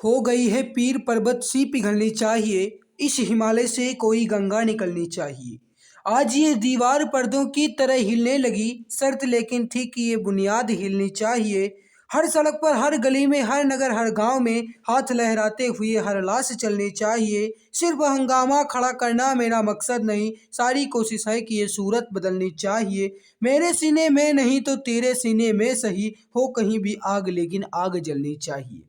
हो गई है पीर पर्वत सी पिघलनी चाहिए, इस हिमालय से कोई गंगा निकलनी चाहिए। आज ये दीवार पर्दों की तरह हिलने लगी, शर्त लेकिन थी कि ये बुनियाद हिलनी चाहिए। हर सड़क पर, हर गली में, हर नगर, हर गांव में हाथ लहराते हुए हर लाश चलनी चाहिए। सिर्फ हंगामा खड़ा करना मेरा मकसद नहीं, सारी कोशिश है कि ये सूरत बदलनी चाहिए। मेरे सीने में नहीं तो तेरे सीने में सही, हो कहीं भी आग लेकिन आग जलनी चाहिए।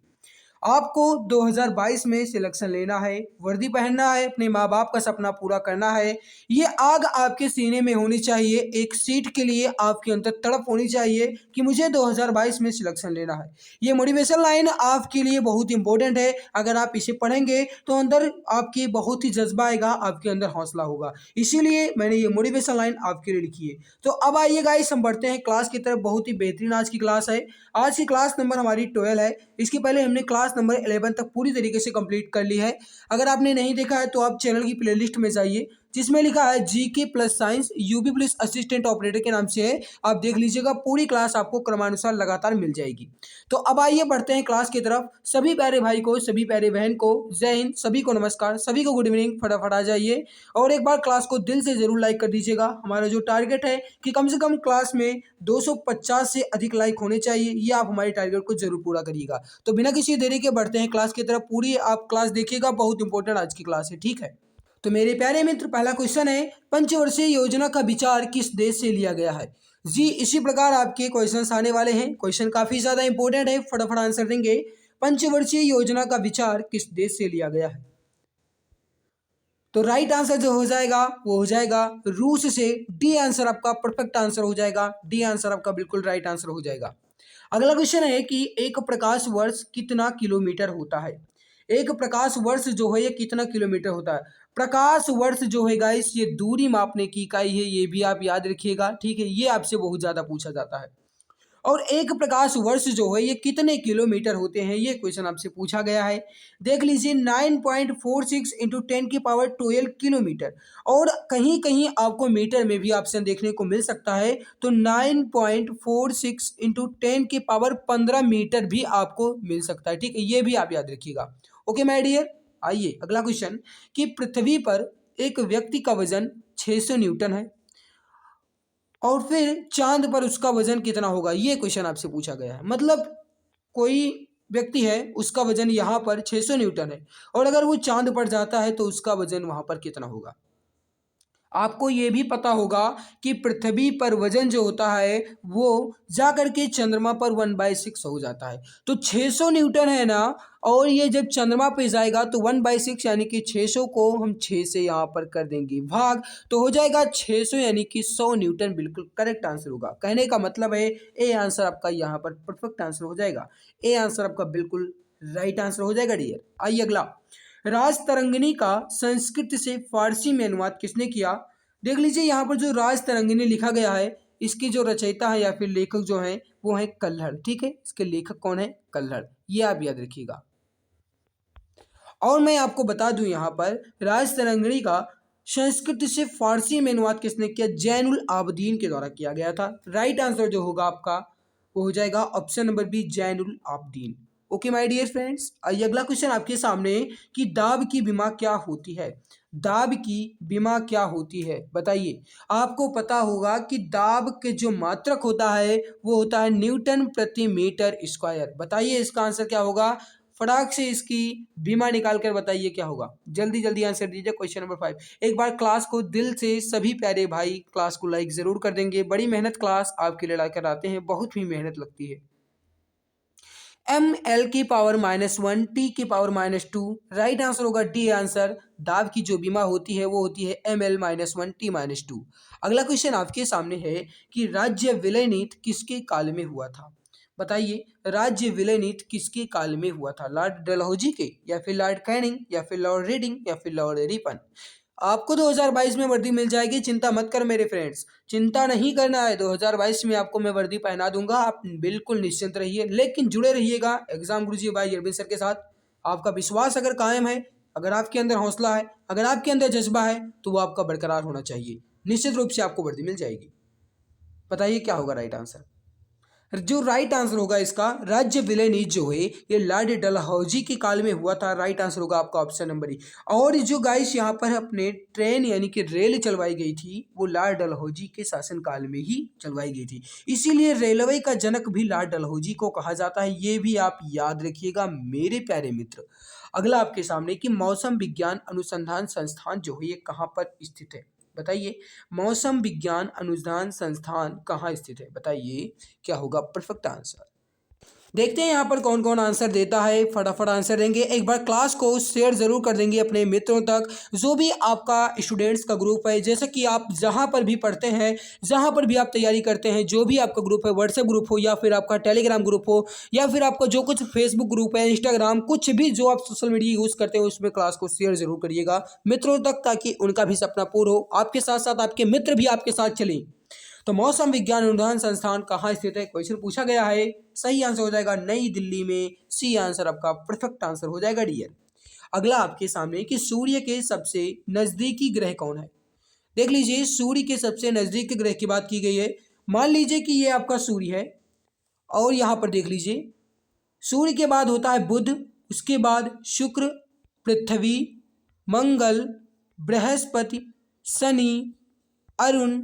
आपको 2022 में सिलेक्शन लेना है, वर्दी पहनना है, अपने माँ बाप का सपना पूरा करना है। ये आग आपके सीने में होनी चाहिए, एक सीट के लिए आपके अंदर तड़प होनी चाहिए कि मुझे 2022 में सिलेक्शन लेना है। ये मोटिवेशन लाइन आपके लिए बहुत इंपॉर्टेंट है। अगर आप इसे पढ़ेंगे तो अंदर आपकी बहुत ही जज्बा आएगा, आपके अंदर हौसला होगा। इसीलिए मैंने ये मोटिवेशन लाइन आपके लिए लिखी है। तो अब आइए गाइस, हम बढ़ते हैं क्लास की तरफ। बहुत ही बेहतरीन आज की क्लास है। आज की क्लास नंबर हमारी 12 है। इसके पहले हमने क्लास नंबर 11 तक पूरी तरीके से कंप्लीट कर ली है। अगर आपने नहीं देखा है तो आप चैनल की प्लेलिस्ट में जाइए, जिसमें लिखा है GK plus science UP police assistant operator के नाम से है। आप देख लीजिएगा, पूरी क्लास आपको क्रमानुसार लगातार मिल जाएगी। तो अब आइए बढ़ते हैं क्लास की तरफ। सभी प्यारे भाई को, सभी प्यारे बहन को जय हिंद, सभी को नमस्कार, सभी को गुड इवनिंग। फटाफट आ जाइए और एक बार क्लास को दिल से जरूर लाइक कर दीजिएगा। हमारा जो टारगेट है कि कम से कम क्लास में 250 से अधिक लाइक होने चाहिए, ये आप हमारे टारगेट को जरूर पूरा करिएगा। तो बिना किसी देरी के बढ़ते हैं क्लास की तरफ। पूरी आप क्लास देखिएगा, बहुत इंपॉर्टेंट आज की क्लास है, ठीक है। तो मेरे प्यारे मित्र, पहला क्वेश्चन है, पंचवर्षीय योजना का विचार किस देश से लिया गया है? जी, इसी प्रकार आपके क्वेश्चंस आने वाले हैं। क्वेश्चन काफी ज्यादा इंपॉर्टेंट है, फटाफट आंसर देंगे। पंचवर्षीय योजना का विचार किस देश से लिया गया है? तो राइट आंसर जो हो जाएगा वो हो जाएगा रूस से। डी आंसर आपका परफेक्ट आंसर हो जाएगा। डी आंसर आपका बिल्कुल राइट आंसर हो जाएगा। अगला क्वेश्चन है कि एक प्रकाश वर्ष कितना किलोमीटर होता है? एक प्रकाश वर्ष जो है ये कितना किलोमीटर होता है? प्रकाश वर्ष जो है गाइस, ये दूरी मापने की इकाई है, ये भी आप याद रखिएगा, ठीक है। ये आपसे बहुत ज्यादा पूछा जाता है। और एक प्रकाश वर्ष जो है ये कितने किलोमीटर होते हैं, ये क्वेश्चन आपसे पूछा गया है। देख लीजिए, 9.46 इंटू 10 की पावर 12 किलोमीटर। और कहीं कहीं आपको मीटर में भी ऑप्शन देखने को मिल सकता है, तो 9.46 इंटू 10 की पावर 15 मीटर भी आपको मिल सकता है, ठीक है। ये भी आप याद रखिएगा। ओके माय डियर, आइए अगला क्वेश्चन कि पृथ्वी पर एक व्यक्ति का वजन 600 न्यूटन है और फिर चांद पर उसका वजन कितना होगा, ये क्वेश्चन आपसे पूछा गया है। मतलब कोई व्यक्ति है, उसका वजन यहाँ पर 600 न्यूटन है, और अगर वो चांद पर जाता है तो उसका वजन वहां पर कितना होगा। आपको ये भी पता होगा कि पृथ्वी पर वजन जो होता है वो जा करके चंद्रमा पर 1/6 हो जाता है। तो 600 न्यूटन है ना, और ये जब चंद्रमा पे जाएगा तो 1/6 यानी कि 600 को हम 6 से यहाँ पर कर देंगे भाग, तो हो जाएगा 600 यानी कि 100 न्यूटन। बिल्कुल करेक्ट आंसर होगा। कहने का मतलब है ए आंसर आपका यहाँ पर परफेक्ट आंसर हो जाएगा। ए आंसर आपका बिल्कुल राइट आंसर हो जाएगा डियर। आइए अगला, राज तरंगिणी का संस्कृत से फारसी में अनुवाद किसने किया? देख लीजिए, यहाँ पर जो राज तरंगिणी लिखा गया है, इसकी जो रचयिता है या फिर लेखक जो है वो है कल्हड़, ठीक है। इसके लेखक कौन है? कल्हड़, ये आप याद रखिएगा। और मैं आपको बता दूं, यहाँ पर राज तरंगिणी का संस्कृत से फारसी में अनुवाद किसने किया? जैनुल आबदीन के द्वारा किया गया था। राइट आंसर जो होगा आपका वो हो जाएगा option number B, Zainul Abedin. Okay my dear friends, आइए अगला क्वेश्चन आपके सामने कि दाब की बीमा क्या होती है? दाब की बीमा क्या होती है बताइए। आपको पता होगा कि दाब के जो मात्रक होता है वो होता है न्यूटन प्रति मीटर स्क्वायर। बताइए इसका आंसर क्या होगा? फटाक से इसकी बीमा निकाल कर बताइए क्या होगा। जल्दी जल्दी आंसर दीजिए। Question number 5। एक बार क्लास को दिल से सभी प्यारे भाई क्लास को लाइक जरूर कर देंगे। बड़ी मेहनत क्लास आपके लिए लाकर आते हैं, बहुत ही मेहनत लगती है। ml की पावर-1 t की पावर-2, राइट आंसर होगा डी आंसर। दाब की जो बीमा होती है वो होती है ml-1 t-2। अगला क्वेश्चन आपके सामने है कि राज्य विलय नीति किसके काल में हुआ था? बताइए, राज्य विलय नीति किसके काल में हुआ था? लॉर्ड डलहौजी के, या फिर लॉर्ड कैनिंग, या फिर लॉर्ड रीडिंग, या फिर लॉर्ड रिपन? आपको 2022 में वर्दी मिल जाएगी, चिंता मत कर मेरे फ्रेंड्स, चिंता नहीं करना है। 2022 में आपको मैं वर्दी पहना दूंगा, आप बिल्कुल निश्चिंत रहिए। लेकिन जुड़े रहिएगा एग्जाम गुरुजी भाई अरविंद सर के साथ। आपका विश्वास अगर कायम है, अगर आपके अंदर हौसला है, अगर आपके अंदर जज्बा है, तो वो आपका बरकरार होना चाहिए। निश्चित रूप से आपको वर्दी मिल जाएगी। बताइए क्या होगा राइट आंसर? जो राइट आंसर होगा इसका, राज्य विलयनीकरण जो है ये लॉर्ड डलहौजी के काल में हुआ था। राइट आंसर होगा आपका ऑप्शन नंबर ई। और जो गाइस यहाँ पर अपने ट्रेन यानी कि रेल चलवाई गई थी वो लॉर्ड डलहौजी के शासनकाल में ही चलवाई गई थी, इसीलिए रेलवे का जनक भी लॉर्ड डलहौजी को कहा जाता है। ये भी आप याद रखिएगा मेरे प्यारे मित्र। अगला आपके सामने कि मौसम विज्ञान अनुसंधान संस्थान जो है ये कहाँ पर स्थित है, बताइए। मौसम विज्ञान अनुसंधान संस्थान कहाँ स्थित है, बताइए क्या होगा परफेक्ट आंसर। देखते हैं यहाँ पर कौन कौन आंसर देता है, फटाफट आंसर देंगे। एक बार क्लास को शेयर जरूर कर देंगे अपने मित्रों तक, जो भी आपका स्टूडेंट्स का ग्रुप है, जैसे कि आप जहाँ पर भी पढ़ते हैं, जहाँ पर भी आप तैयारी करते हैं, जो भी आपका ग्रुप है, व्हाट्सएप ग्रुप हो या फिर आपका टेलीग्राम ग्रुप हो या फिर आपका जो कुछ फेसबुक ग्रुप है, इंस्टाग्राम, कुछ भी जो आप सोशल मीडिया यूज़ करते हैं उसमें क्लास को शेयर जरूर करिएगा मित्रों तक, ताकि उनका भी सपना पूरा हो, आपके साथ साथ आपके मित्र भी आपके साथ चलें। तो मौसम विज्ञान अनुसंधान संस्थान कहाँ स्थित है, क्वेश्चन पूछा गया है। सही आंसर हो जाएगा नई दिल्ली में। सी आंसर आपका परफेक्ट आंसर हो जाएगा डियर। अगला आपके सामने कि सूर्य के सबसे नजदीकी ग्रह कौन है। देख लीजिए, सूर्य के सबसे नजदीकी ग्रह की बात की गई है। मान लीजिए कि ये आपका सूर्य है और यहाँ पर देख लीजिए सूर्य के बाद होता है बुध, उसके बाद शुक्र, पृथ्वी, मंगल, बृहस्पति, शनि, अरुण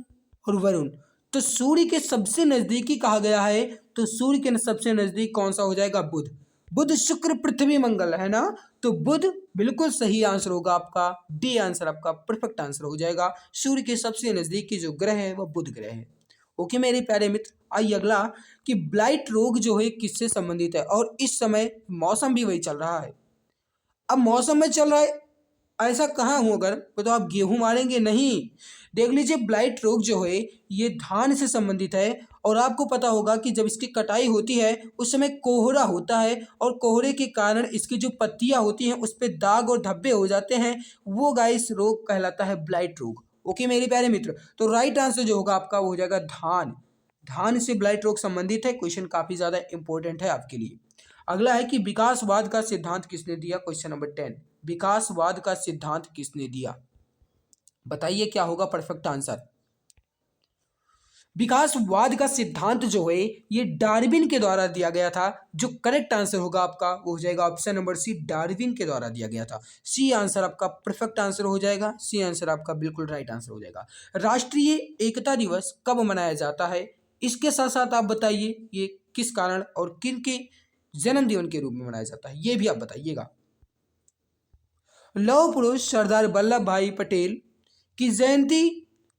और वरुण। तो सूर्य के सबसे नजदीकी कहा गया है, तो सूर्य के सबसे नजदीक कौन सा हो जाएगा, बुध। बुध, शुक्र, पृथ्वी, मंगल है ना, तो बुध बिल्कुल सही आंसर होगा आपका। डी आंसर आपका परफेक्ट आंसर हो जाएगा। सूर्य के सबसे नजदीकी जो ग्रह है वह बुध ग्रह है। ओके मेरे प्यारे मित्र, आइए अगला कि ब्लाइट रोग जो है किससे संबंधित है, और इस समय मौसम भी वही चल रहा है। अब मौसम में चल रहा है, ऐसा कहाँ हो अगर तो आप गेहूं मारेंगे नहीं। देख लीजिए, ब्लाइट रोग जो है ये धान से संबंधित है, और आपको पता होगा कि जब इसकी कटाई होती है उस समय कोहरा होता है, और कोहरे के कारण इसकी जो पत्तियां होती हैं उस पर दाग और धब्बे हो जाते हैं, वो गाइस रोग कहलाता है ब्लाइट रोग। ओके मेरे प्यारे मित्र, तो राइट आंसर जो होगा आपका वो हो जाएगा धान। धान से ब्लाइट रोग संबंधित है। क्वेश्चन काफी ज्यादा इंपॉर्टेंट है आपके लिए। अगला है कि विकासवाद का सिद्धांत किसने दिया, क्वेश्चन नंबर 10। विकासवाद का सिद्धांत किसने दिया, बताइए क्या होगा परफेक्ट आंसर। विकासवाद का सिद्धांत जो है ये डार्विन के द्वारा दिया गया था। जो करेक्ट आंसर होगा आपका वो हो जाएगा ऑप्शन नंबर सी, डार्विन के द्वारा दिया गया था। सी आंसर आपका परफेक्ट आंसर हो जाएगा। सी आंसर आपका बिल्कुल राइट आंसर हो जाएगा। राष्ट्रीय एकता दिवस कब मनाया जाता है, इसके साथ साथ आप बताइए ये किस कारण और किन के जन्मदिन के रूप में मनाया जाता है, ये भी आप बताइएगा। लौह पुरुष सरदार वल्लभ भाई पटेल की जयंती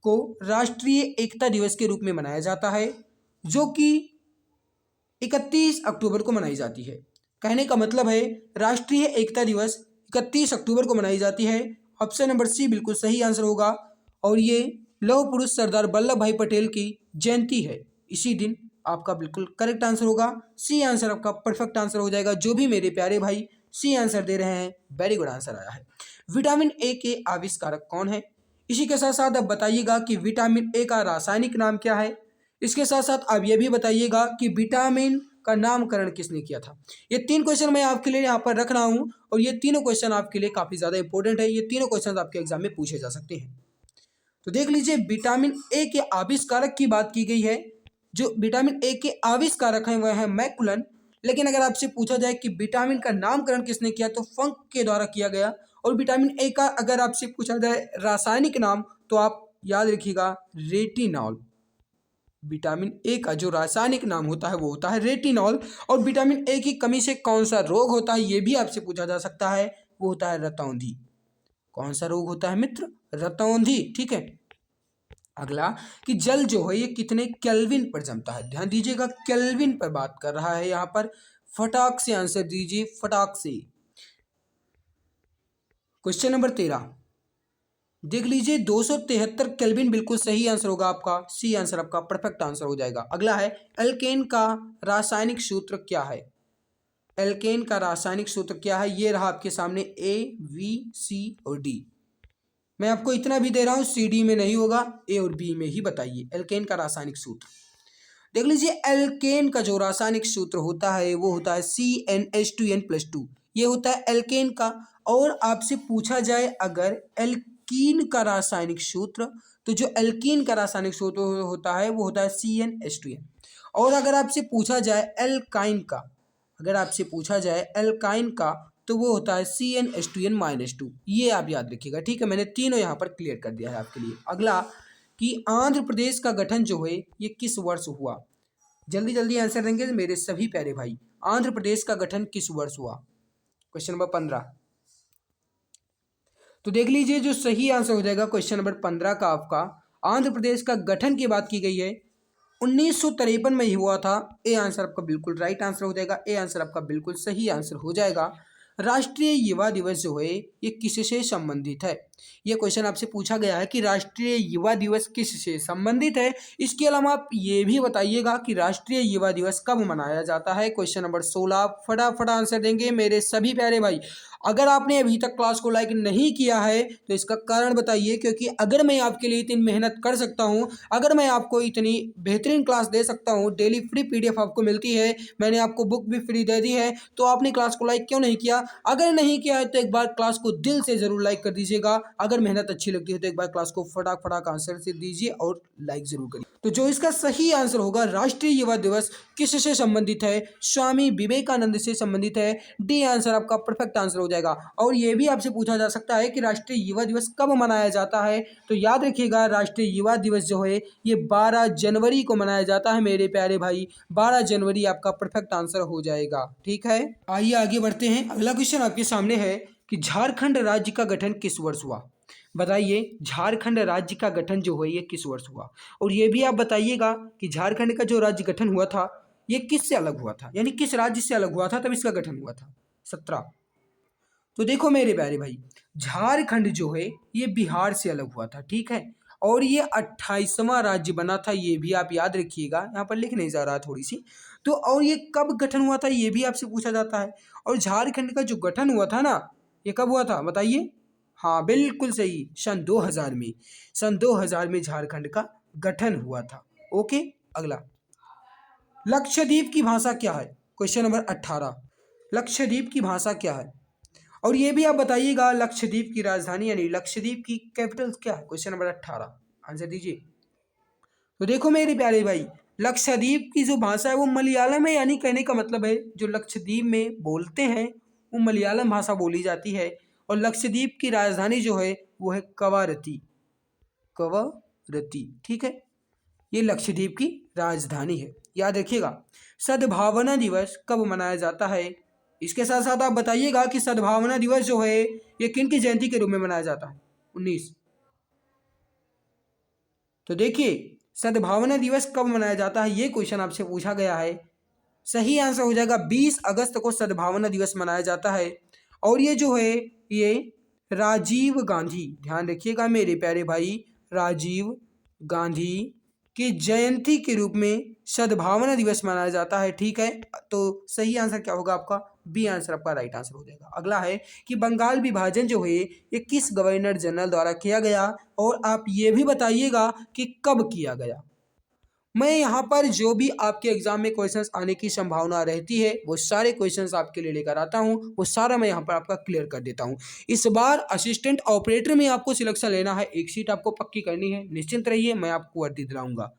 को राष्ट्रीय एकता दिवस के रूप में मनाया जाता है, जो कि 31 अक्टूबर को मनाई जाती है। कहने का मतलब है राष्ट्रीय एकता दिवस 31 अक्टूबर को मनाई जाती है। ऑप्शन नंबर सी बिल्कुल सही आंसर होगा, और ये लौह पुरुष सरदार वल्लभ भाई पटेल की जयंती है, इसी दिन आपका बिल्कुल करेक्ट आंसर होगा। सी आंसर आपका परफेक्ट आंसर हो जाएगा। जो भी मेरे प्यारे भाई सी आंसर दे रहे हैं, वेरी गुड आंसर आया है। विटामिन ए के आविष्कारक कौन है, इसी के साथ साथ आप बताइएगा कि विटामिन ए का रासायनिक नाम क्या है। इसके साथ साथ आप ये भी बताइएगा कि विटामिन का नामकरण किसने किया था। ये 3 क्वेश्चन मैं आपके लिए यहाँ पर रख रहा हूँ, और ये तीनों क्वेश्चन आपके लिए काफी ज्यादा इंपॉर्टेंट है। ये तीनों क्वेश्चन आपके एग्जाम में पूछे जा सकते हैं। तो देख लीजिए, विटामिन ए के आविष्कारक की बात की गई है। जो विटामिन ए के आविष्कारक हैं वह है मैकुलन। लेकिन अगर आपसे पूछा जाए कि विटामिन का नामकरण किसने किया, तो फंक के द्वारा किया गया। और विटामिन ए का अगर आपसे पूछा जाए रासायनिक नाम, तो आप याद रखिएगा रेटिनॉल। विटामिन ए का जो रासायनिक नाम होता है वो होता है रेटिनॉल। और विटामिन ए की कमी से कौन सा रोग होता है, ये भी आपसे पूछा जा सकता है, वो होता है रतौंधी। कौन सा रोग होता है मित्र, रतौंधी, ठीक है। अगला कि जल जो है ये कितने केल्विन पर जमता है, ध्यान दीजिएगा केल्विन पर बात कर रहा है यहाँ पर। फटाक से आंसर दीजिए, फटाक से। क्वेश्चन नंबर 13 देख लीजिए, 273 केल्विन बिल्कुल सही आंसर होगा आपका। सी आंसर आपका परफेक्ट आंसर हो जाएगा। अगला है एल्केन का रासायनिक सूत्र क्या है। एल्केन का रासायनिक सूत्र क्या है, ये रहा आपके सामने ए, वी, सी और डी। मैं आपको इतना भी दे रहा हूं, सी डी में नहीं होगा, ए और बी में ही बताइए एल्केन का रासायनिक सूत्र। देख लीजिए, एल्केन का जो रासायनिक सूत्र होता है वो होता है CnH2n+2। ये होता है एल्केन का। और आपसे पूछा जाए अगर एल्कीन का रासायनिक सूत्र, तो जो एल्कीन का रासायनिक सूत्र होता है वो होता है CnH2n। और अगर आपसे पूछा जाए एल्काइन का, अगर आपसे पूछा जाए एल्काइन का, तो वो होता है CnH2n-2। ये आप याद रखिएगा, ठीक है। मैंने तीनों यहाँ पर क्लियर कर दिया है आपके लिए। अगला कि आंध्र प्रदेश का गठन जो है ये किस वर्ष हुआ? जल्दी जल्दी आंसर देंगे मेरे सभी प्यारे भाई। आंध्र प्रदेश का गठन किस वर्ष हुआ? Question number 15। तो देख लीजिए जो सही आंसर हो जाएगा क्वेश्चन नंबर 15 का आपका, आंध्र प्रदेश का गठन की बात की गई है 1953 में ही हुआ था। ए आंसर आपका बिल्कुल राइट आंसर हो जाएगा, ए आंसर आपका बिल्कुल सही आंसर हो जाएगा। राष्ट्रीय युवा दिवस जो है ये किससे संबंधित है? ये क्वेश्चन आपसे पूछा गया है कि राष्ट्रीय युवा दिवस किससे संबंधित है। इसके अलावा आप ये भी बताइएगा कि राष्ट्रीय युवा दिवस कब मनाया जाता है। क्वेश्चन नंबर 16 फटाफट आंसर देंगे मेरे सभी प्यारे भाई। अगर आपने अभी तक क्लास को लाइक नहीं किया है तो इसका कारण बताइए, क्योंकि अगर मैं आपके लिए इतनी मेहनत कर सकता हूँ, अगर मैं आपको इतनी बेहतरीन क्लास दे सकता हूँ, डेली फ्री PDF आपको मिलती है, मैंने आपको बुक भी फ्री दे दी है, तो आपने क्लास को लाइक क्यों नहीं किया? अगर नहीं किया है तो एक बार क्लास को दिल से ज़रूर लाइक कर दीजिएगा। अगर मेहनत अच्छी लगती है तो एक बार क्लास को फटाक आंसर से दीजिए और लाइक ज़रूर करिए। तो जो इसका सही आंसर होगा, राष्ट्रीय युवा दिवस किससे संबंधित है? स्वामी विवेकानंद से संबंधित है। डी आंसर आपका परफेक्ट आंसर हो जाएगा। और ये भी आपसे पूछा जा सकता है कि राष्ट्रीय युवा दिवस कब मनाया जाता है, तो याद रखिएगा राष्ट्रीय युवा दिवस जो है ये 12 जनवरी को मनाया जाता है मेरे प्यारे भाई। 12 जनवरी आपका परफेक्ट आंसर हो जाएगा, ठीक है। आइए आगे बढ़ते हैं। अगला क्वेश्चन आपके सामने है कि झारखंड राज्य का गठन किस वर्ष हुआ? बताइए झारखंड राज्य का गठन जो है ये किस वर्ष हुआ? और ये भी आप बताइएगा कि झारखंड का जो राज्य गठन हुआ था ये किससे अलग हुआ था, यानी किस राज्य से अलग हुआ था तब इसका गठन हुआ था। 17। तो देखो मेरे प्यारे भाई, झारखंड जो है ये बिहार से अलग हुआ था, ठीक है। और ये 28वां राज्य बना था, ये भी आप याद रखिएगा, यहाँ पर लिख नहीं जा रहा थोड़ी सी। तो और ये कब गठन हुआ था ये भी आपसे पूछा जाता है। और झारखंड का जो गठन हुआ था ना, ये कब हुआ था बताइए? हाँ बिल्कुल सही, सन 2000 में। सन 2000 में झारखंड का गठन हुआ था। ओके। अगला, लक्षद्वीप की भाषा क्या है? Question number 18। लक्षद्वीप की भाषा क्या है? और ये भी आप बताइएगा लक्षद्वीप की राजधानी यानी लक्षद्वीप की कैपिटल क्या है? क्वेश्चन नंबर 18 आंसर दीजिए। तो देखो मेरे प्यारे भाई, लक्षद्वीप की जो भाषा है वो मलयालम है, यानी कहने का मतलब है जो लक्षद्वीप में बोलते हैं वो मलयालम भाषा बोली जाती है। और लक्षद्वीप की राजधानी जो है वो है कवारती। कवारती, ठीक है, ये लक्षद्वीप की राजधानी है, याद रखिएगा। सद्भावना दिवस कब मनाया जाता है? इसके साथ साथ आप बताइएगा कि सद्भावना दिवस जो है ये किन की जयंती के रूप में मनाया जाता है? 19। तो देखिए सद्भावना दिवस कब मनाया जाता है ये क्वेश्चन आपसे पूछा गया है। सही आंसर हो जाएगा 20 अगस्त को सद्भावना दिवस मनाया जाता है। और ये जो है ये राजीव गांधी, ध्यान रखिएगा मेरे प्यारे भाई, राजीव गांधी की जयंती के रूप में सद्भावना दिवस मनाया जाता है, ठीक है। तो सही आंसर क्या होगा आपका? बी आंसर आपका राइट आंसर हो जाएगा। अगला है कि बंगाल विभाजन जो है ये किस गवर्नर जनरल द्वारा किया गया? और आप ये भी बताइएगा कि कब किया गया। मैं यहाँ पर जो भी आपके एग्जाम में क्वेश्चंस आने की संभावना रहती है वो सारे क्वेश्चंस आपके लिए लेकर आता हूँ, वो सारा मैं यहाँ पर आपका क्लियर कर देता हूँ। इस बार असिस्टेंट ऑपरेटर में आपको सिलेक्शन लेना है, एक सीट आपको पक्की करनी है, निश्चिंत रहिए, मैं आपको वर्दी दिलाऊंगा,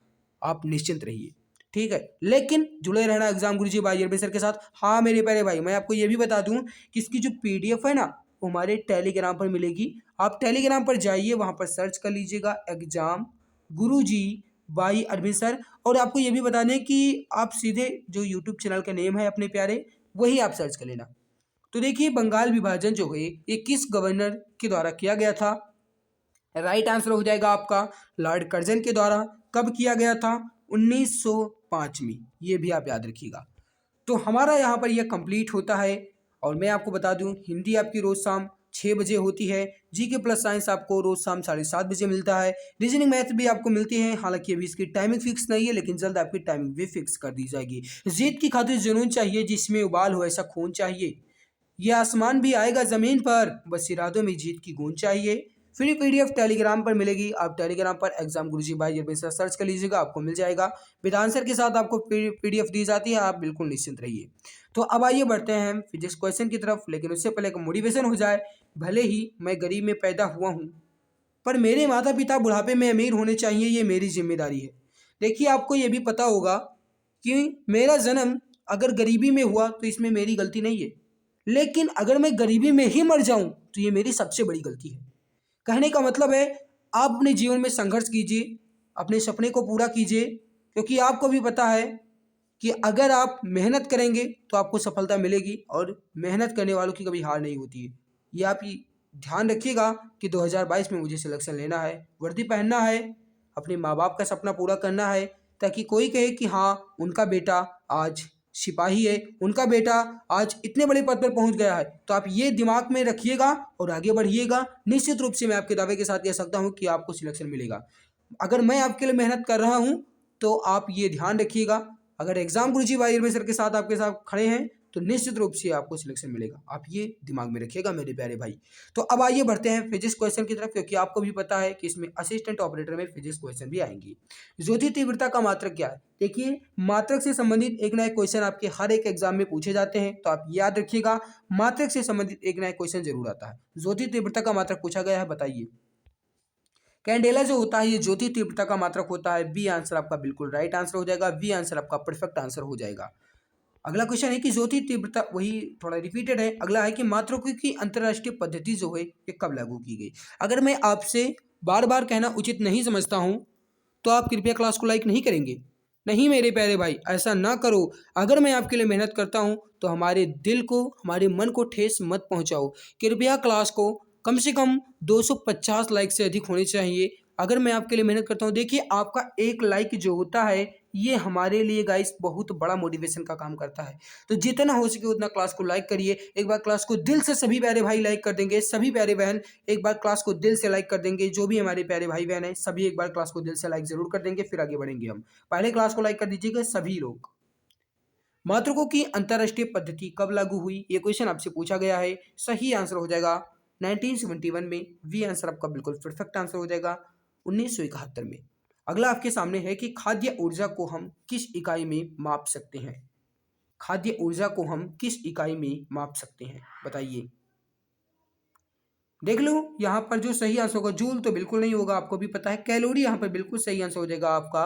आप निश्चिंत रहिए, ठीक है। लेकिन जुड़े रहना एग्जाम गुरुजी भाई अरबी सर के साथ। हाँ मेरे प्यारे भाई, मैं आपको ये भी बता दूँ कि इसकी जो PDF है ना वो हमारे टेलीग्राम पर मिलेगी। आप टेलीग्राम पर जाइए, वहाँ पर सर्च कर लीजिएगा exam Guruji by Arvind sir. और आपको ये भी बता दें कि आप सीधे जो यूट्यूब चैनल का नेम है अपने प्यारे वही आप सर्च कर लेना। तो देखिए बंगाल विभाजन जो है ये किस गवर्नर के द्वारा किया गया था? राइट आंसर हो जाएगा आपका लॉर्ड कर्जन के द्वारा। कब किया गया था? 1905 में, ये भी आप याद रखिएगा। तो हमारा यहाँ पर यह कंप्लीट होता है। और मैं आपको बता दूँ हिंदी आपकी रोज़ शाम 6 बजे होती है, GK प्लस साइंस आपको रोज़ शाम 7:30 बजे मिलता है, रीजनिंग मैथ भी आपको मिलती है। हालांकि अभी इसकी टाइमिंग फिक्स नहीं है लेकिन जल्द आपकी टाइमिंग भी फिक्स कर दी जाएगी। जीत की खातिर जुनून चाहिए, जिसमें उबाल हो ऐसा खून चाहिए, ये आसमान भी आएगा ज़मीन पर, बस इरादों में जीत की गूंज चाहिए। फ्री PDF टेलीग्राम पर मिलेगी, आप टेलीग्राम पर एग्जाम गुरुजी भाई ये सर्च कर लीजिएगा, आपको मिल जाएगा। विद आंसर के साथ आपको PDF दी जाती है, आप बिल्कुल निश्चिंत रहिए। तो अब आइए बढ़ते हैं फिजिक्स क्वेश्चन की तरफ, लेकिन उससे पहले एक मोटिवेशन हो जाए। भले ही मैं गरीब में पैदा हुआ हूँ पर मेरे माता पिता बुढ़ापे में अमीर होने चाहिए, ये मेरी जिम्मेदारी है। देखिए आपको ये भी पता होगा कि मेरा जन्म अगर गरीबी में हुआ तो इसमें मेरी गलती नहीं है, लेकिन अगर मैं गरीबी में ही मर जाऊं तो ये मेरी सबसे बड़ी गलती है। कहने का मतलब है आप अपने जीवन में संघर्ष कीजिए, अपने सपने को पूरा कीजिए, क्योंकि आपको भी पता है कि अगर आप मेहनत करेंगे तो आपको सफलता मिलेगी और मेहनत करने वालों की कभी हार नहीं होती है। ये आप ध्यान रखिएगा कि 2022 में मुझे सिलेक्शन लेना है, वर्दी पहनना है, अपने माँ बाप का सपना पूरा करना है, ताकि कोई कहे कि हाँ उनका बेटा आज सिपाही है, उनका बेटा आज इतने बड़े पद पर पहुंच गया है। तो आप ये दिमाग में रखिएगा और आगे बढ़िएगा। निश्चित रूप से मैं आपके दावे के साथ कह सकता हूँ कि आपको सिलेक्शन मिलेगा। अगर मैं आपके लिए मेहनत कर रहा हूँ तो आप ये ध्यान रखिएगा, अगर एग्जाम गुरुजी भाई रमेश सर के साथ आपके साथ खड़े हैं तो निश्चित रूप से आपको सिलेक्शन मिलेगा। आप ये दिमाग में रखिएगा मेरे प्यारे भाई। तो अब आइए बढ़ते हैं फिजिक्स क्वेश्चन की तरफ, क्योंकि आपको भी पता है कि इसमें असिस्टेंट ऑपरेटर में फिजिक्स क्वेश्चन भी आएंगे। ज्योति तीव्रता का मात्रक क्या है? देखिए, मात्रक से संबंधित एक ना एक क्वेश्चन आपके हर एक एग्जाम में पूछे जाते हैं, तो आप याद रखिएगा मात्रक से संबंधित एक ना एक क्वेश्चन जरूर आता है। ज्योति तीव्रता का मात्रक पूछा गया है, बताइए। कैंडेला जो होता है ये ज्योति तीव्रता का मात्रक होता है। बी आंसर आपका बिल्कुल राइट आंसर हो जाएगा, बी आंसर आपका परफेक्ट आंसर हो जाएगा। अगला क्वेश्चन है कि ज्योति तीव्रता, वही थोड़ा रिपीटेड है। अगला है कि मात्रकों की अंतरराष्ट्रीय पद्धति जो है ये कब लागू की गई? अगर मैं आपसे बार बार कहना उचित नहीं समझता हूं तो आप कृपया क्लास को लाइक नहीं करेंगे। नहीं मेरे प्यारे भाई, ऐसा ना करो। अगर मैं आपके लिए मेहनत करता हूं तो हमारे दिल को, हमारे मन को ठेस मत पहुंचाओ। कृपया क्लास को कम से कम 250 लाइक से अधिक होने चाहिए। अगर मैं आपके लिए मेहनत करता हूं, देखिए आपका एक लाइक जो होता है ये हमारे लिए गाइस बहुत बड़ा मोटिवेशन का काम करता है। तो जितना हो सके उतना क्लास को लाइक करिए। एक बार क्लास को दिल से सभी प्यारे भाई लाइक कर देंगे, सभी प्यारे बहन एक बार क्लास को दिल से लाइक कर देंगे। जो भी हमारे प्यारे भाई बहन है सभी एक बार क्लास को दिल से लाइक जरूर कर देंगे, फिर आगे बढ़ेंगे हम। पहले क्लास को लाइक कर दीजिएगा सभी लोग। मात्रकों की अंतरराष्ट्रीय पद्धति कब लागू हुई? ये क्वेश्चन आपसे पूछा गया है। सही आंसर हो जाएगा 1971 में। वी आंसर आपका बिल्कुल परफेक्ट आंसर हो जाएगा 1971 में। अगला आपके सामने है कि खाद्य ऊर्जा को हम किस इकाई में माप सकते हैं? खाद्य ऊर्जा को हम किस इकाई में माप सकते हैं, बताइए। देख लो यहाँ पर जो सही आंसर होगा, जूल तो बिल्कुल नहीं होगा, आपको भी पता है। कैलोरी यहाँ पर बिल्कुल सही आंसर हो जाएगा आपका।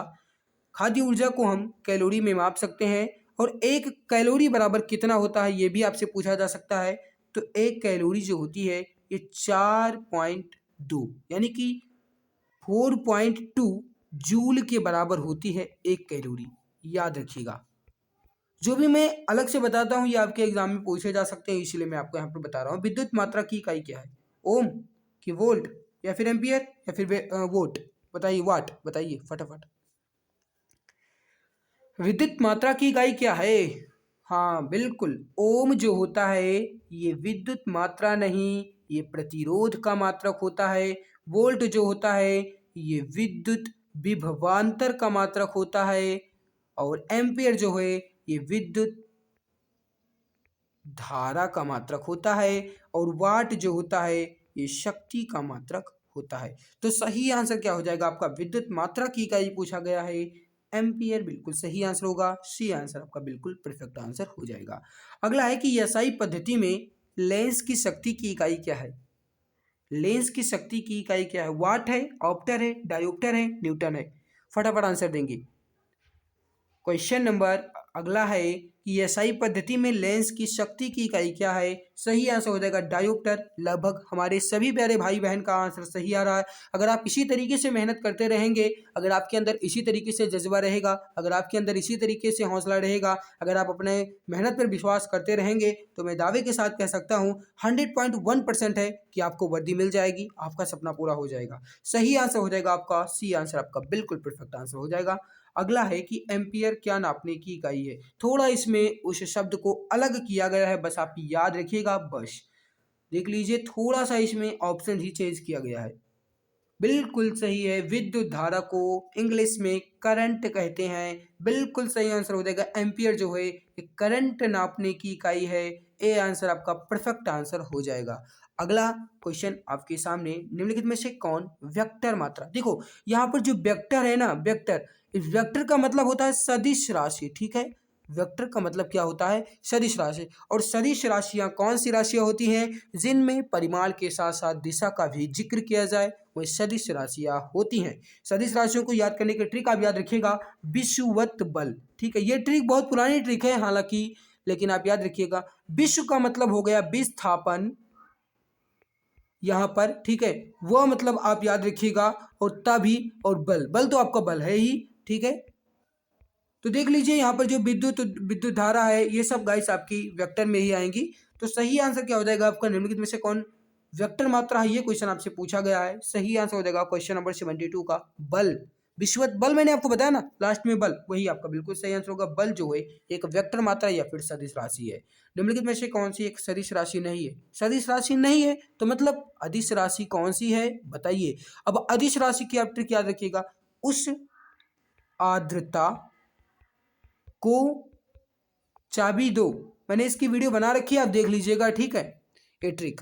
खाद्य ऊर्जा को हम कैलोरी में माप सकते हैं। और एक कैलोरी बराबर कितना होता है ये भी आपसे पूछा जा सकता है। तो एक कैलोरी जो होती है ये 4.2 यानी कि 4.2 जूल के बराबर होती है एक कैलोरी, याद रखिएगा। जो भी मैं अलग से बताता हूँ ये आपके एग्जाम में पूछे जा सकते हैं, इसलिए मैं आपको यहाँ पर बता रहा हूँ। विद्युत मात्रा की इकाई क्या है? ओम कि वोल्ट या फिर एम्पियर या फिर वोट, बताइए। वाट, बताइए फटाफट। विद्युत मात्रा की इकाई क्या है? हाँ बिल्कुल, ओम जो होता है ये विद्युत मात्रा नहीं, ये प्रतिरोध का मात्रक होता है। वोल्ट जो होता है ये विद्युत विभवांतर का मात्रक होता है। और एम्पियर जो है ये विद्युत धारा का मात्रक होता है। और वाट जो होता है ये शक्ति का मात्रक होता है। तो सही आंसर क्या हो जाएगा आपका? विद्युत मात्रा की इकाई पूछा गया है, एम्पियर बिल्कुल सही आंसर होगा। सी आंसर आपका बिल्कुल परफेक्ट आंसर हो जाएगा। अगला है कि एसआई पद्धति में लेंस की शक्ति की इकाई क्या है? लेंस की शक्ति की इकाई क्या है? वाट है, ऑप्टर है, डायोप्टर है, न्यूटन है? फटाफट आंसर देंगे। क्वेश्चन नंबर अगला है कि एसआई पद्धति में लेंस की शक्ति की इकाई क्या है? सही आंसर हो जाएगा डायोप्टर। लगभग हमारे सभी प्यारे भाई बहन का आंसर सही आ रहा है। अगर आप इसी तरीके से मेहनत करते रहेंगे, अगर आपके अंदर इसी तरीके से जज्बा रहेगा, अगर आपके अंदर इसी तरीके से हौसला रहेगा, अगर आप अपने मेहनत पर विश्वास करते रहेंगे, तो मैं दावे के साथ कह सकता हूँ 100.1% है कि आपको वर्दी मिल जाएगी, आपका सपना पूरा हो जाएगा। सही आंसर हो जाएगा आपका सी आंसर, आपका बिल्कुल परफेक्ट आंसर हो जाएगा। अगला है कि एम्पियर क्या नापने की इकाई है? थोड़ा इसमें उस शब्द को अलग किया गया है, बस आप याद रखिएगा। बस देख लीजिए, थोड़ा सा इसमें ऑप्शन ही चेंज किया गया है। बिल्कुल सही है, विद्युत धारा को इंग्लिश में करंट कहते हैं। बिल्कुल सही आंसर हो जाएगा। एम्पियर जो है ये करंट नापने की इकाई है। ए आंसर आपका परफेक्ट आंसर हो जाएगा। अगला क्वेश्चन आपके सामने, निम्नलिखित में से कौन वेक्टर मात्रा, देखो यहाँ पर जो वेक्टर है ना, वेक्टर, इस वेक्टर का मतलब होता है सदिश राशि, ठीक है। वेक्टर का मतलब क्या होता है? सदिश राशि। और सदिश राशियां कौन सी राशियां होती हैं? जिनमें परिमाण के साथ साथ दिशा का भी जिक्र किया जाए, वह सदिश राशियां होती हैं। सदिश राशियों को याद करने की ट्रिक आप याद रखिएगा, विषुवत बल। ठीक है, ये ट्रिक बहुत पुरानी ट्रिक है हालांकि, लेकिन आप याद रखिएगा विश्व का मतलब हो गया विस्थापन यहाँ पर, ठीक है, वह मतलब आप याद रखिएगा, और तभी, और बल, बल तो आपका बल है ही, ठीक है। तो देख लीजिए यहाँ पर जो विद्युत विद्युत धारा है ये सब गाइस आपकी वेक्टर में ही आएंगी। तो सही आंसर क्या हो जाएगा आपका, निम्नलिखित में से कौन वेक्टर मात्रा है, ये क्वेश्चन आपसे पूछा गया है। सही आंसर हो जाएगा क्वेश्चन नंबर 72 का बल। विश्वत बल मैंने आपको बताया ना लास्ट में, बल वही आपका बिल्कुल सही आंसर होगा। बल जो है एक वेक्टर मात्रा या फिर सदिश राशि है। निम्नलिखित में से कौन सी एक सदिश राशि नहीं है? सदिश राशि नहीं है तो मतलब अदिश राशि कौन सी है बताइए। अब अदिश राशि की आप ट्रिक याद रखिएगा, उस आर्द्रता को चाबी दो, मैंने इसकी वीडियो बना रखी है, आप देख लीजिएगा, ठीक है, ये ट्रिक।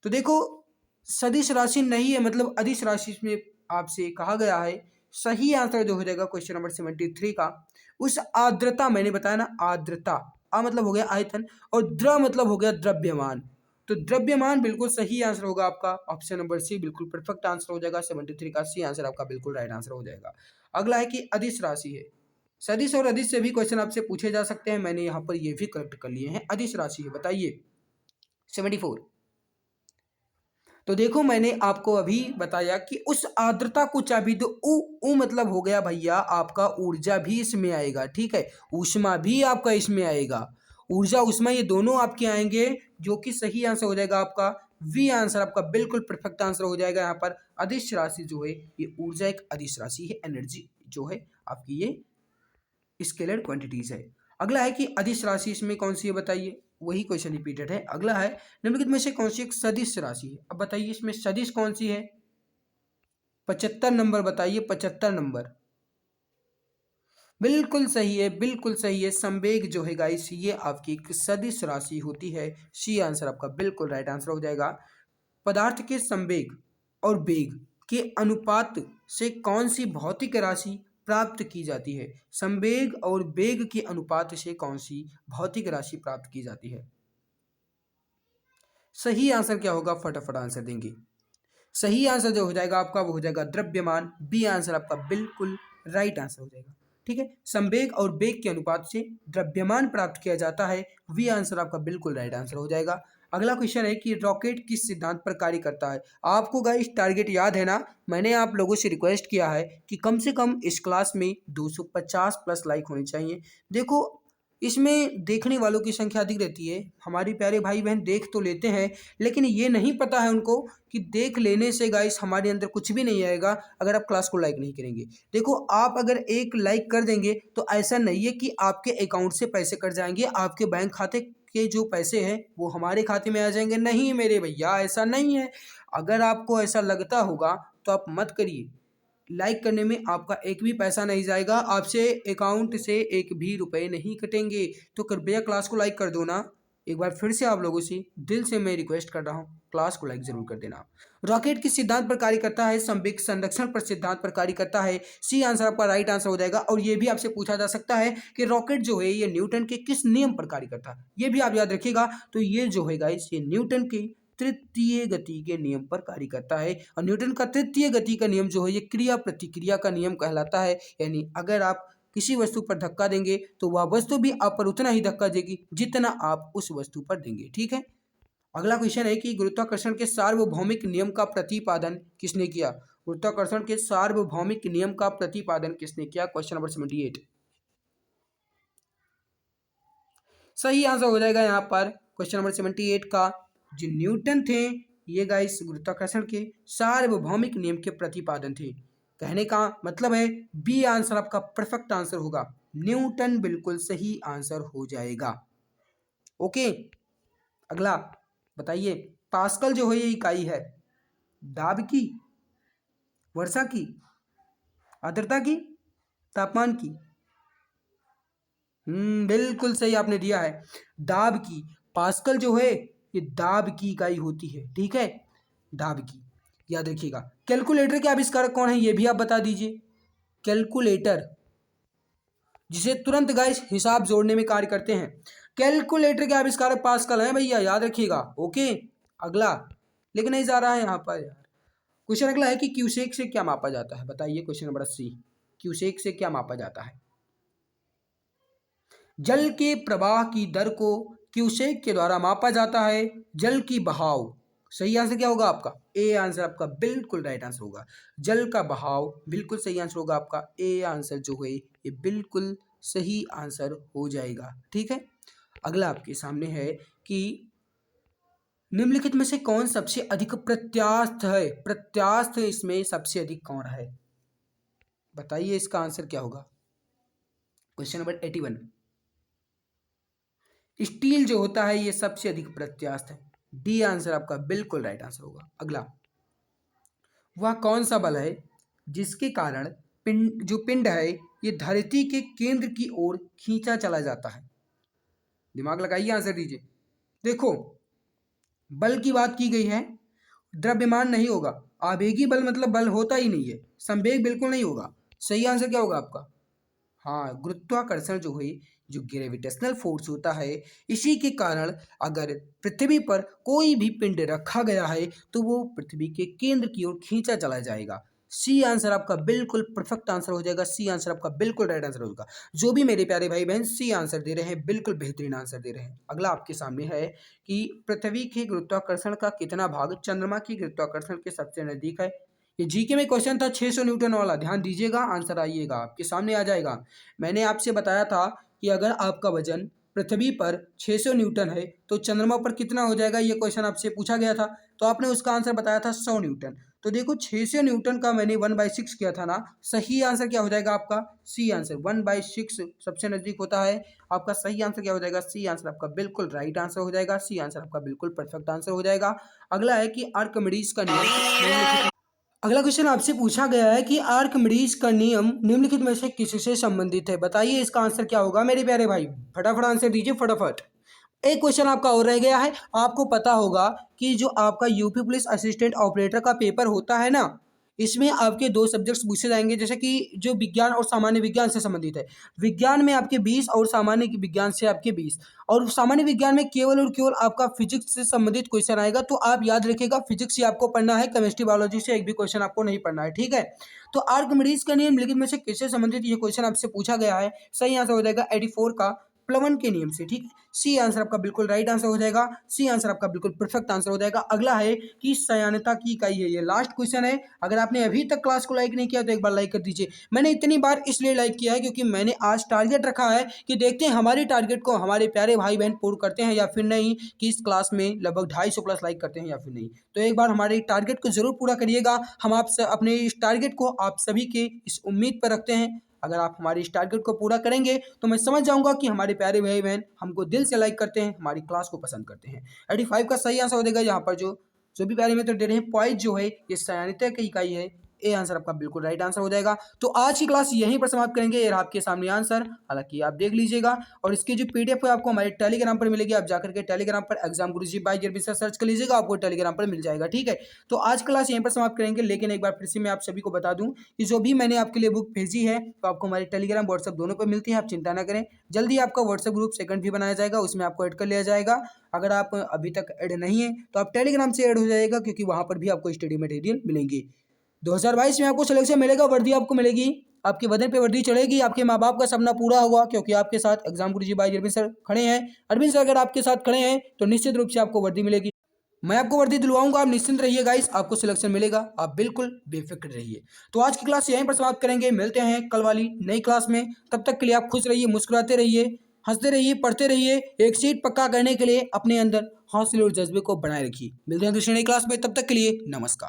तो देखो सदिश राशि नहीं है मतलब अदिश राशि में आपसे कहा गया है। सही आंसर जो हो जाएगा क्वेश्चन नंबर 73 का, उस आर्द्रता, मैंने बताया ना आर्द्रता, आ मतलब हो गया आयतन और द्र मतलब हो गया द्रव्यमान, तो द्रव्यमान बिल्कुल सही आंसर होगा आपका ऑप्शन नंबर सी, बिल्कुल परफेक्ट आंसर हो जाएगा। 73 का सी आंसर आपका बिल्कुल राइट आंसर हो जाएगा। अगला है कि अदिश राशि है। सदिश और अदिश से भी क्वेश्चन आपसे पूछे जा सकते हैं, मैंने यहाँ पर ये भी करेक्ट कर लिए हैं। अदिश राशि है बताइए 74। तो देखो मैंने आपको अभी बताया कि उस आर्द्रता को चाबी दो, उ मतलब हो गया भैया आपका ऊर्जा भी इसमें आएगा, ठीक है, ऊष्मा भी आपका इसमें आएगा, ऊर्जा ऊष्मा ये दोनों आपके आएंगे, जो कि सही आंसर हो जाएगा आपका वी आंसर, आपका बिल्कुल परफेक्ट आंसर हो जाएगा। यहाँ पर अदिश राशि जो है ये ऊर्जा एक अदिश राशि है, एनर्जी जो है आपकी ये स्केलर क्वांटिटीज है। अगला है कि अदिश राशि इसमें कौन सी है बताइए, वही क्वेश्चन रिपीटेड है। अगला है निम्नलिखित में से कौन सी एक सदिश राशि है, अब बताइए इसमें सदिश कौन सी है। 75 नंबर बताइए, 75 नंबर बिल्कुल सही है, बिल्कुल सही है। संवेग जो है गाइस ये आपकी एक सदिश राशि होती है। सी आंसर आपका बिल्कुल राइट आंसर हो जाएगा। पदार्थ के संवेग और वेग के अनुपात से कौन सी भौतिक राशि प्राप्त की जाती है? संवेग और वेग के अनुपात से कौन सी भौतिक राशि प्राप्त की जाती है? सही आंसर क्या होगा, फटाफट आंसर देंगे। सही आंसर जो हो जाएगा आपका वो हो जाएगा द्रव्यमान। बी आंसर आपका बिल्कुल राइट आंसर हो जाएगा, ठीक है। संवेग और वेग के अनुपात से द्रव्यमान प्राप्त किया जाता है, वी आंसर आपका बिल्कुल राइट आंसर हो जाएगा। अगला क्वेश्चन है कि रॉकेट किस सिद्धांत पर कार्य करता है? आपको गाइस टारगेट याद है ना, मैंने आप लोगों से रिक्वेस्ट किया है कि कम से कम इस क्लास में 250 प्लस लाइक होने चाहिए। देखो इसमें देखने वालों की संख्या अधिक रहती है, हमारी प्यारे भाई बहन देख तो लेते हैं, लेकिन ये नहीं पता है उनको कि देख लेने से गाइस हमारे अंदर कुछ भी नहीं आएगा अगर आप क्लास को लाइक नहीं करेंगे। देखो आप अगर एक लाइक कर देंगे तो ऐसा नहीं है कि आपके अकाउंट से पैसे कट जाएंगे, आपके बैंक खाते के जो पैसे हैं वो हमारे खाते में आ जाएंगे, नहीं मेरे भैया ऐसा नहीं है। अगर आपको ऐसा लगता होगा तो आप मत करिए, लाइक करने में आपका एक भी पैसा नहीं जाएगा, आपसे अकाउंट से एक भी रुपए नहीं कटेंगे। तो कृपया क्लास को लाइक कर दो ना, एक बार फिर से आप लोगों से दिल से मैं रिक्वेस्ट कर रहा हूँ, क्लास को लाइक जरूर कर देना। रॉकेट किस सिद्धांत पर कार्य करता है? संवेग संरक्षण पर सिद्धांत पर कार्य करता है। सी आंसर आपका राइट आंसर हो जाएगा। और ये भी आपसे पूछा जा सकता है कि रॉकेट जो है ये न्यूटन के किस नियम पर कार्य करता है, ये भी आप याद रखिएगा। तो ये जो है गाइस ये न्यूटन के तृतीय गति के नियम पर कार्य करता है। और न्यूटन का तृतीय गति का नियम जो है ये क्रिया प्रतिक्रिया का नियम कहलाता है, यानी अगर आप किसी वस्तु पर धक्का देंगे तो वह वस्तु भी आप पर उतना ही धक्का देगी जितना आप उस वस्तु पर देंगे, ठीक है। अगला क्वेश्चन है कि गुरुत्वाकर्षण के सार्वभौमिक नियम का प्रतिपादन किसने किया? गुरुत्वाकर्षण के सार्वभौमिक नियम का प्रतिपादन किसने किया? Question number 78। सही आंसर हो जाएगा यहाँ पर क्वेश्चन नंबर 78 का, जो न्यूटन थे ये गाइस गुरुत्वाकर्षण के सार्वभौमिक नियम के प्रतिपादन थे। कहने का मतलब है बी आंसर आपका परफेक्ट आंसर होगा, न्यूटन बिल्कुल सही आंसर हो जाएगा। ओके अगला बताइए, पास्कल जो है ये इकाई है दाब की, वर्षा की, आर्द्रता की, तापमान की? बिल्कुल सही आपने दिया है, दाब की। पास्कल जो है ये दाब की इकाई होती है, ठीक है, दाब की याद रखिएगा। कैलकुलेटर के आविष्कारक कौन है ये भी आप बता दीजिए। कैलकुलेटर जिसे तुरंत गाइस हिसाब जोड़ने में कार्य करते हैं, कैलकुलेटर के आविष्कारक पास्कल हैं भैया, याद रखिएगा। ओके अगला, लेकिन नहीं जा रहा है यहाँ पर यार। क्वेश्चन अगला है कि क्यूसेक से क्या मापा जाता है बताइए, क्वेश्चन नंबर 80, क्यूसेक से क्या मापा जाता है? जल के प्रवाह की दर को क्यूसेक के द्वारा मापा जाता है। जल की बहाव, सही आंसर क्या होगा आपका? ए आंसर आपका बिल्कुल राइट आंसर होगा। जल का बहाव बिल्कुल सही आंसर होगा आपका। ए आंसर जो है ये बिल्कुल सही आंसर हो जाएगा। ठीक है, अगला आपके सामने है कि निम्नलिखित में से कौन सबसे अधिक प्रत्यास्थ है? प्रत्यास्थ इसमें सबसे अधिक कौन है? बताइए इसका आंसर क्या होगा। Question number 81। स्टील जो होता है ये सबसे अधिक प्रत्यास्थ है। डी आंसर आपका बिल्कुल राइट आंसर होगा। अगला, वह कौन सा बल है जिसके कारण पिंड है ये धरती के केंद्र की ओर खींचा चला जाता है? दिमाग लगाइए, आंसर दीजिए। देखो, बल की बात की गई है, द्रव्यमान नहीं होगा। आवेगी बल मतलब बल होता ही नहीं है, संवेग बिल्कुल नहीं होगा। सही आंसर क्या होगा आपका? हाँ, गुरुत्वाकर्षण जो है, जो ग्रेविटेशनल फोर्स होता है, इसी के कारण अगर पृथ्वी पर कोई भी पिंड रखा गया है तो वो पृथ्वी के केंद्र की ओर खींचा चला जाएगा। सी आंसर आपका बिल्कुल परफेक्ट आंसर हो जाएगा। सी आंसर आपका बिल्कुल राइट आंसर होगा। जो भी मेरे प्यारे भाई बहन सी आंसर दे रहे हैं बिल्कुल बेहतरीन आंसर दे रहे हैं। अगला आपके सामने है कि पृथ्वी के गुरुत्वाकर्षण का कितना भाग चंद्रमा की गुरुत्वाकर्षण के सबसे नजदीक है? ये जीके में क्वेश्चन था 600 न्यूटन वाला, ध्यान दीजिएगा, आंसर आइएगा आपके सामने आ जाएगा। मैंने आपसे बताया था कि अगर आपका वजन पृथ्वी पर 600 न्यूटन है तो चंद्रमा पर कितना हो जाएगा, ये क्वेश्चन आपसे पूछा गया था। तो आपने उसका आंसर बताया था 100 न्यूटन। तो देखो 600 न्यूटन का मैंने 1/6 किया था ना। सही आंसर क्या हो जाएगा आपका? सी आंसर 1/6 सबसे नजदीक होता है। आपका सही आंसर क्या हो जाएगा? सी आंसर आपका बिल्कुल राइट आंसर हो जाएगा। सी आंसर आपका बिल्कुल परफेक्ट आंसर हो जाएगा। अगला है कि आर्किमिडीज का नियम। अगला क्वेश्चन आपसे पूछा गया है कि आर्किमिडीज का नियम निम्नलिखित में से किससे संबंधित है? बताइए इसका आंसर क्या होगा मेरे प्यारे भाई, फटाफट आंसर दीजिए फटाफट। एक क्वेश्चन आपका और रह गया है। आपको पता होगा कि जो आपका यूपी पुलिस असिस्टेंट ऑपरेटर का पेपर होता है ना, इसमें आपके 2 सब्जेक्ट्स पूछे जाएंगे, जैसे कि जो विज्ञान और सामान्य विज्ञान से संबंधित है। विज्ञान में आपके 20 और सामान्य विज्ञान से आपके 20, और सामान्य विज्ञान में केवल और केवल आपका फिजिक्स से संबंधित क्वेश्चन आएगा। तो आप याद रखिएगा, फिजिक्स ही आपको पढ़ना है, केमिस्ट्री बायोलॉजी से एक भी क्वेश्चन आपको नहीं पढ़ना है। ठीक है, तो आर्किमिडीज का नियम निम्नलिखित में से किससे संबंधित ये क्वेश्चन आपसे पूछा गया है? सही आंसर हो जाएगा 84 का प्लवन के नियम से। ठीक है, सी आंसर आपका बिल्कुल राइट आंसर हो जाएगा। सी आंसर आपका बिल्कुल परफेक्ट आंसर हो जाएगा। अगला है कि सयानता की इकाई है, ये लास्ट क्वेश्चन है। अगर आपने अभी तक क्लास को लाइक नहीं किया तो एक बार लाइक कर दीजिए। मैंने इतनी बार इसलिए लाइक किया है क्योंकि मैंने आज टारगेट रखा है कि देखते हैं हमारे टारगेट को हमारे प्यारे भाई बहन पूर्ण करते हैं या फिर नहीं, कि इस क्लास में लगभग 250 प्लस लाइक करते हैं या फिर नहीं। तो एक बार हमारे टारगेट को जरूर पूरा करिएगा। हम आपसे अपने इस टारगेट को आप सभी के इस उम्मीद पर रखते हैं। अगर आप हमारे इस टारगेट को पूरा करेंगे तो मैं समझ जाऊंगा कि हमारे प्यारे भाई बहन हमको दिल से लाइक करते हैं, हमारी क्लास को पसंद करते हैं। 85 का सही आंसर हो जाएगा। यहाँ पर जो भी प्यारे मित्र दे रहे हैं, पॉइंट जो है ये सायान्यता की इकाई है। ए आंसर आपका बिल्कुल राइट आंसर हो जाएगा। तो आज की क्लास यहीं पर समाप्त करेंगे। ये रहा आपके सामने आंसर, हालांकि आप देख लीजिएगा, और इसकी जो पीडीएफ है आपको हमारे टेलीग्राम पर मिलेगी। आप जाकर के टेलीग्राम पर एग्जाम गुरुजी बाय जरबी से सर्च कर लीजिएगा, आपको टेलीग्राम पर मिल जाएगा। ठीक है, तो आज क्लास यहीं पर समाप्त करेंगे। लेकिन एक बार फिर से मैं आप सभी को बता दूं कि जो भी मैंने आपके लिए बुक भेजी है तो आपको हमारे टेलीग्राम व्हाट्सएप दोनों पर मिलती है। आप चिंता ना करें, जल्दी आपका व्हाट्सएप ग्रुप सेकंड भी बनाया जाएगा, उसमें आपको ऐड कर लिया जाएगा। अगर आप अभी तक ऐड नहीं है तो आप टेलीग्राम से ऐड हो जाएगा, क्योंकि वहां पर भी आपको स्टडी मटेरियल मिलेंगे। 2022 में आपको सिलेक्शन मिलेगा, वर्दी आपको मिलेगी, आपके बदन पे वर्दी चढ़ेगी, आपके माँ बाप का सपना पूरा होगा, क्योंकि आपके साथ एग्जाम गुरुजी भाई अरविंद सर खड़े हैं। अरविंद सर अगर आपके साथ खड़े हैं तो निश्चित रूप से आपको वर्दी मिलेगी। मैं आपको वर्दी दिलवाऊंगा, आप निश्चिंत रहिए गाइस, आपको सिलेक्शन मिलेगा, आप बिल्कुल बेफिक्र रहिए। तो आज की क्लास यहीं पर समाप्त करेंगे, मिलते हैं कल वाली नई क्लास में। तब तक के लिए आप खुश रहिए, मुस्कुराते रहिए, हंसते रहिए, पढ़ते रहिए। एक सीट पक्का करने के लिए अपने अंदर हौसले और जज्बे को बनाए रखिए। मिलते हैं दूसरी नई क्लास में, तब तक के लिए नमस्कार।